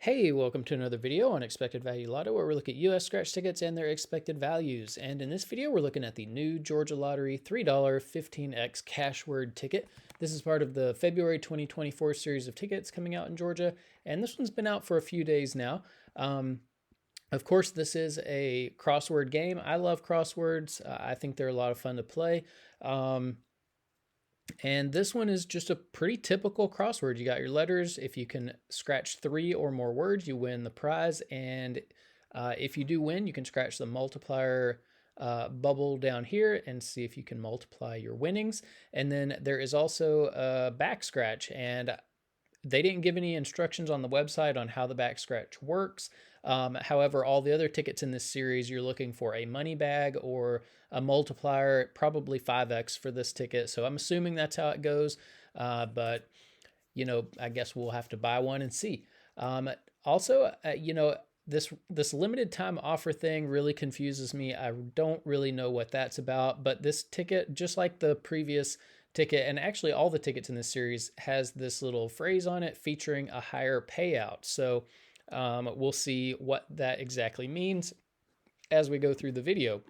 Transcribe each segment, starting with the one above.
Hey, welcome to another video on Expected Value Lotto, where we look at US scratch tickets and their expected values. And in this video, we're looking at the new Georgia Lottery $3 15X Cashword ticket. This is part of the February 2024 series of tickets coming out in Georgia, and this one's been out for a few days now. Of course, this is a crossword game. I love crosswords. I think they're a lot of fun to play. And this one is just a pretty typical crossword. You got your letters. If you can scratch 3 or more words, you win the prize. And if you do win, you can scratch the multiplier bubble down here and see if you can multiply your winnings. And then there is also a back scratch, and they didn't give any instructions on the website on how the back scratch works. However, all the other tickets in this series, you're looking for a money bag or a multiplier, probably 5x for this ticket. So I'm assuming that's how it goes. But, I guess we'll have to buy one and see. Also, this limited time offer thing really confuses me. I don't really know what that's about, but this ticket, just like the previous ticket, and actually all the tickets in this series, has this little phrase on it featuring a higher payout. So we'll see what that exactly means as we go through the video.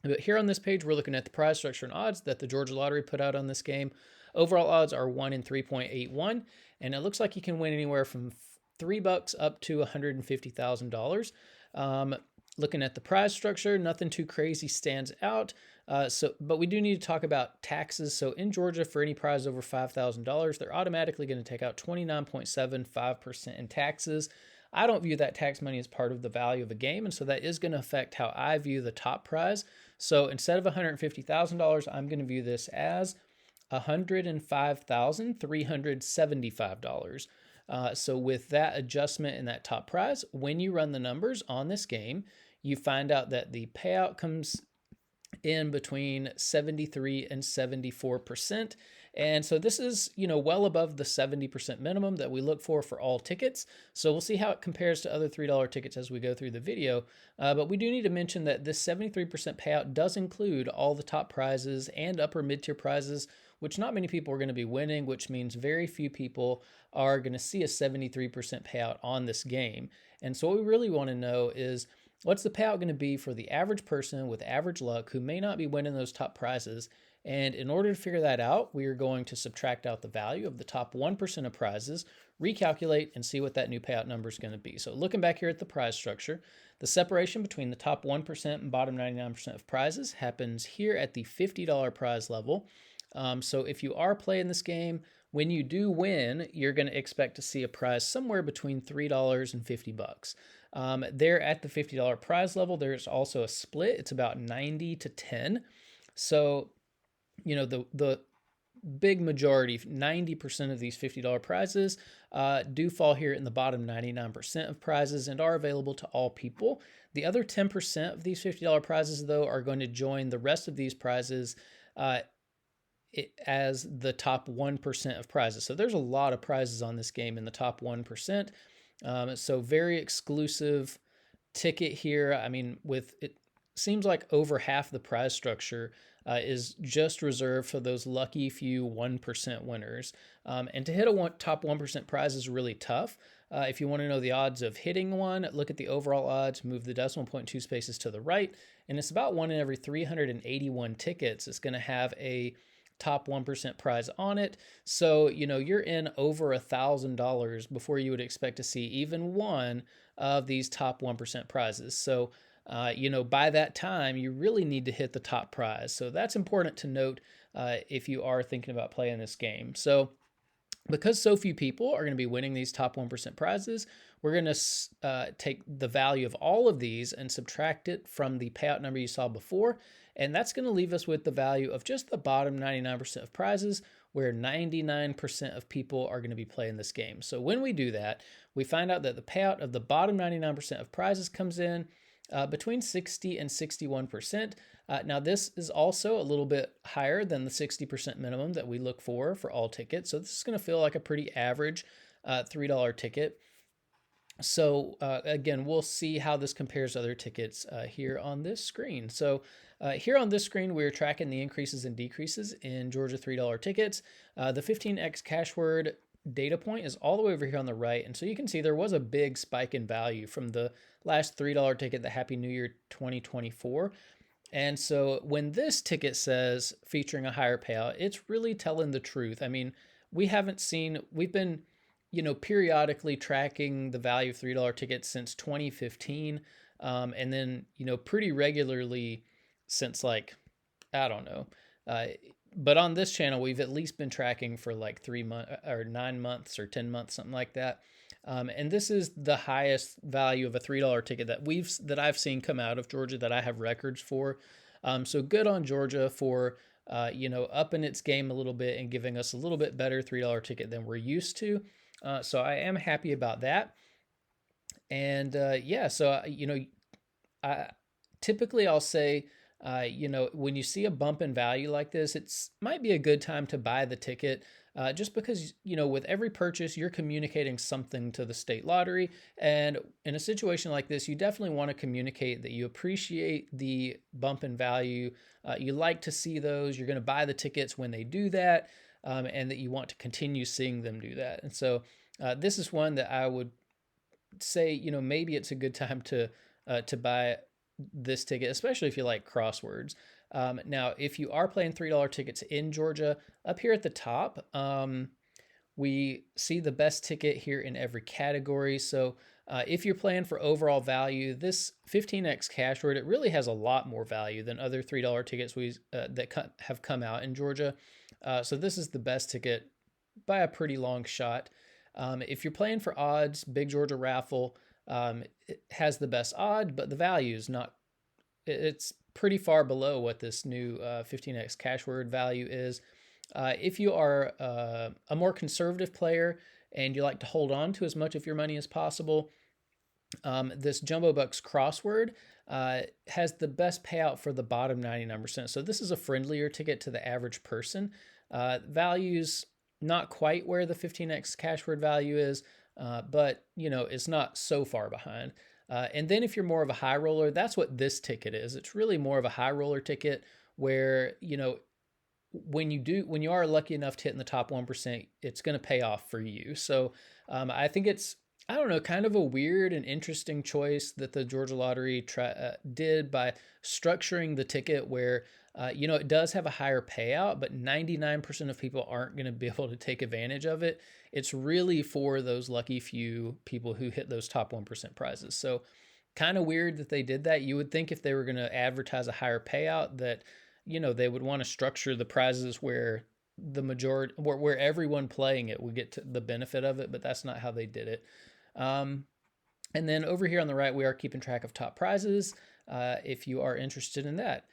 But here on this page, we're looking at the prize structure and odds that the Georgia Lottery put out on this game. Overall odds are 1 in 3.81, and it looks like you can win anywhere from $3 up to $150,000. Looking at the prize structure, nothing too crazy stands out. But we do need to talk about taxes. So in Georgia, for any prize over $5,000, they're automatically going to take out 29.75% in taxes. I don't view that tax money as part of the value of a game, and so that is going to affect how I view the top prize. So instead of $150,000, I'm going to view this as $105,375. So with that adjustment in that top prize, when you run the numbers on this game, you find out that the payout comes in between 73 and 74%. And so this is, well above the 70% minimum that we look for all tickets. So we'll see how it compares to other $3 tickets as we go through the video. But we do need to mention that this 73% payout does include all the top prizes and upper mid-tier prizes, which not many people are going to be winning, which means very few people are going to see a 73% payout on this game. And so what we really want to know is, what's the payout going to be for the average person with average luck who may not be winning those top prizes? And in order to figure that out, we are going to subtract out the value of the top 1% of prizes, recalculate, and see what that new payout number is going to be. So looking back here at the prize structure, the separation between the top 1% and bottom 99% of prizes happens here at the $50 prize level. So if you are playing this game, when you do win, you're going to expect to see a prize somewhere between $3 and $50. There at the $50 prize level, there's also a split. It's about 90 to 10. So, the big majority, 90% of these $50 prizes do fall here in the bottom 99% of prizes and are available to all people. The other 10% of these $50 prizes, though, are going to join the rest of these prizes as the top 1% of prizes. So there's a lot of prizes on this game in the top 1%. So very exclusive ticket here. I mean, it seems like over half the prize structure is just reserved for those lucky few 1% winners. And to hit a top 1% prize is really tough. If you want to know the odds of hitting one, look at the overall odds, move the decimal point 2 spaces to the right, and it's about 1 in every 381 tickets. It's going to have a top 1% prize on it. So, you're in over $1,000 before you would expect to see even one of these top 1% prizes. So, by that time, you really need to hit the top prize. So that's important to note if you are thinking about playing this game. So because so few people are going to be winning these top 1% prizes, we're going to take the value of all of these and subtract it from the payout number you saw before. And that's going to leave us with the value of just the bottom 99% of prizes, where 99% of people are going to be playing this game. So when we do that, we find out that the payout of the bottom 99% of prizes comes in between 60 and 61%. Now, this is also a little bit higher than the 60% minimum that we look for all tickets. So this is going to feel like a pretty average $3 ticket. So again, we'll see how this compares to other tickets here on this screen. So here on this screen, we're tracking the increases and decreases in Georgia $3 tickets. The 15X Cashword data point is all the way over here on the right. And so you can see there was a big spike in value from the last $3 ticket, the Happy New Year 2024. And so when this ticket says featuring a higher payout, it's really telling the truth. I mean, we've been, periodically tracking the value of $3 tickets since 2015. And then, pretty regularly since like, I don't know. But on this channel, we've at least been tracking for like 3 months or 9 months or 10 months, something like that. And this is the highest value of a $3 ticket that I've seen come out of Georgia that I have records for. So good on Georgia for upping its game a little bit and giving us a little bit better $3 ticket than we're used to. So I am happy about that. And typically I'll say, when you see a bump in value like this, it's might be a good time to buy the ticket. Just because, with every purchase, you're communicating something to the state lottery. And in a situation like this, you definitely want to communicate that you appreciate the bump in value. You like to see those. You're going to buy the tickets when they do that, and that you want to continue seeing them do that. And so this is one that I would say, maybe it's a good time to buy this ticket, especially if you like crosswords. Now, if you are playing $3 tickets in Georgia, up here at the top, we see the best ticket here in every category. So if you're playing for overall value, this 15X Cashword, it really has a lot more value than other $3 tickets that have come out in Georgia. So this is the best ticket by a pretty long shot. If you're playing for odds, Big Georgia Raffle it has the best odd, but the value is not, it's pretty far below what this new 15X Cashword value is. If you are a more conservative player and you like to hold on to as much of your money as possible, this Jumbo Bucks crossword has the best payout for the bottom 99%. So this is a friendlier ticket to the average person. Value's not quite where the 15X Cashword value is, but it's not so far behind. And then if you're more of a high roller, that's what this ticket is. It's really more of a high roller ticket where, when you are lucky enough to hit in the top 1%, it's going to pay off for you. So I think it's, I don't know, kind of a weird and interesting choice that the Georgia Lottery did by structuring the ticket where, it does have a higher payout, but 99% of people aren't going to be able to take advantage of it. It's really for those lucky few people who hit those top 1% prizes. So kind of weird that they did that. You would think if they were going to advertise a higher payout that, they would want to structure the prizes where the majority, where everyone playing it would get to the benefit of it, but that's not how they did it. And then over here on the right, we are keeping track of top prizes if you are interested in that.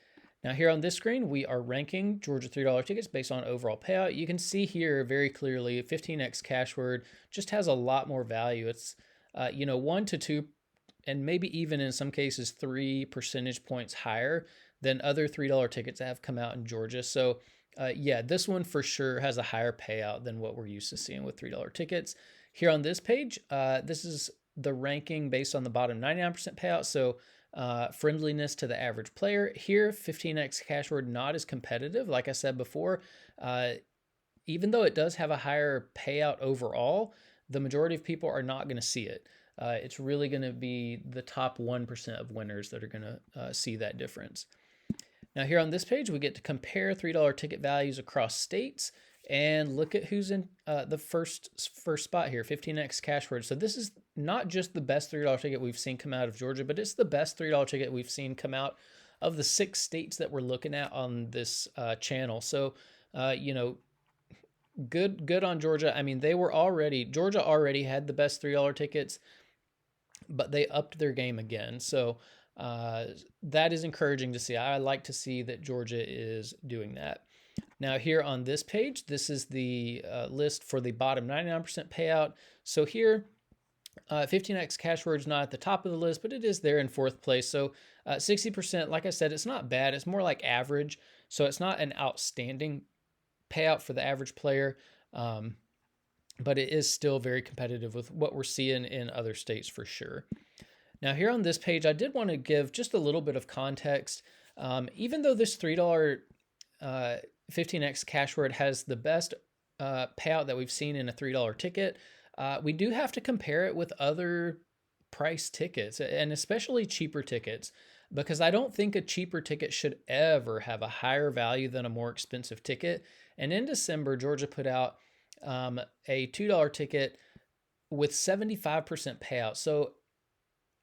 Now here on this screen, we are ranking Georgia $3 tickets based on overall payout. You can see here very clearly 15X Cashword just has a lot more value. It's 1 to 2 and maybe even in some cases 3 percentage points higher than other $3 tickets that have come out in Georgia. So this one for sure has a higher payout than what we're used to seeing with $3 tickets. Here on this page, this is the ranking based on the bottom 99% payout. So friendliness to the average player. Here, 15X Cashword not as competitive. Like I said before, even though it does have a higher payout overall, the majority of people are not going to see it. It's really going to be the top 1% of winners that are going to see that difference. Now here on this page, we get to compare $3 ticket values across states and look at who's in the first spot here, 15X Cashword. So this is not just the best $3 ticket we've seen come out of Georgia, but it's the best $3 ticket we've seen come out of the 6 states that we're looking at on this channel. So, good on Georgia. I mean, Georgia already had the best $3 tickets, but they upped their game again. So that is encouraging to see. I like to see that Georgia is doing that. Now here on this page, this is the list for the bottom 99% payout. So here, 15X Cashword is not at the top of the list, but it is there in 4th place. So 60%, like I said, it's not bad. It's more like average. So it's not an outstanding payout for the average player, but it is still very competitive with what we're seeing in other states for sure. Now here on this page, I did want to give just a little bit of context. Even though this $3 15X Cashword has the best payout that we've seen in a $3 ticket, we do have to compare it with other price tickets, and especially cheaper tickets, because I don't think a cheaper ticket should ever have a higher value than a more expensive ticket. And in December, Georgia put out a $2 ticket with 75% payout. So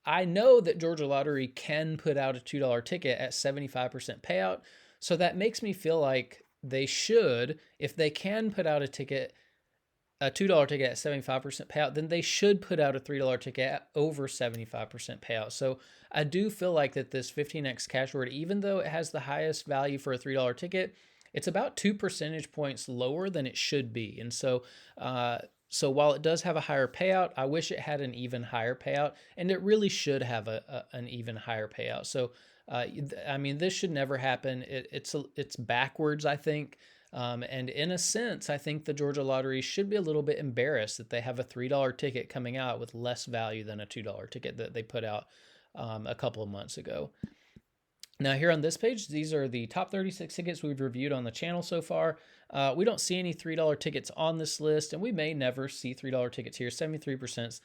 I know that Georgia Lottery can put out a $2 ticket at 75% payout. So that makes me feel like they should, if they can put out a $2 ticket at 75% payout, then they should put out a $3 ticket at over 75% payout. So I do feel like that this 15X Cashword, even though it has the highest value for a $3 ticket, it's about 2 percentage points lower than it should be. And so while it does have a higher payout, I wish it had an even higher payout, and it really should have an even higher payout. So, I mean, this should never happen. It's backwards, I think. And in a sense, I think the Georgia Lottery should be a little bit embarrassed that they have a $3 ticket coming out with less value than a $2 ticket that they put out a couple of months ago. Now here on this page, these are the top 36 tickets we've reviewed on the channel so far. We don't see any $3 tickets on this list, and we may never see $3 tickets here. 73%,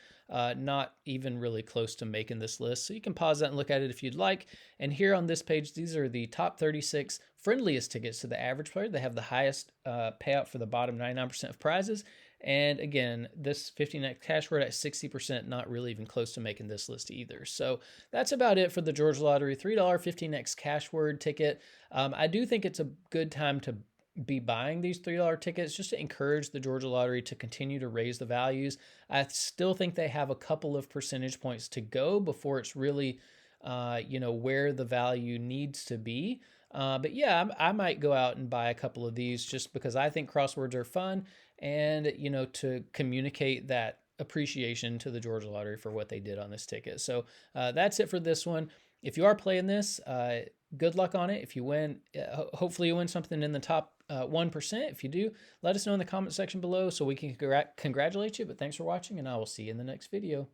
not even really close to making this list. So you can pause that and look at it if you'd like. And here on this page, these are the top 36 friendliest tickets to the average player. They have the highest payout for the bottom 99% of prizes. And again, this 15X Cashword at 60%, not really even close to making this list either. So that's about it for the Georgia Lottery $3 15X Cashword ticket. I do think it's a good time to be buying these $3 tickets just to encourage the Georgia Lottery to continue to raise the values. I still think they have a couple of percentage points to go before it's really, where the value needs to be. But yeah, I might go out and buy a couple of these just because I think crosswords are fun, and to communicate that appreciation to the Georgia Lottery for what they did on this ticket. So that's it for this one. If you are playing this, good luck on it. If you win, hopefully you win something in the top 1%. If you do, let us know in the comment section below so we can congratulate you. But thanks for watching, and I will see you in the next video.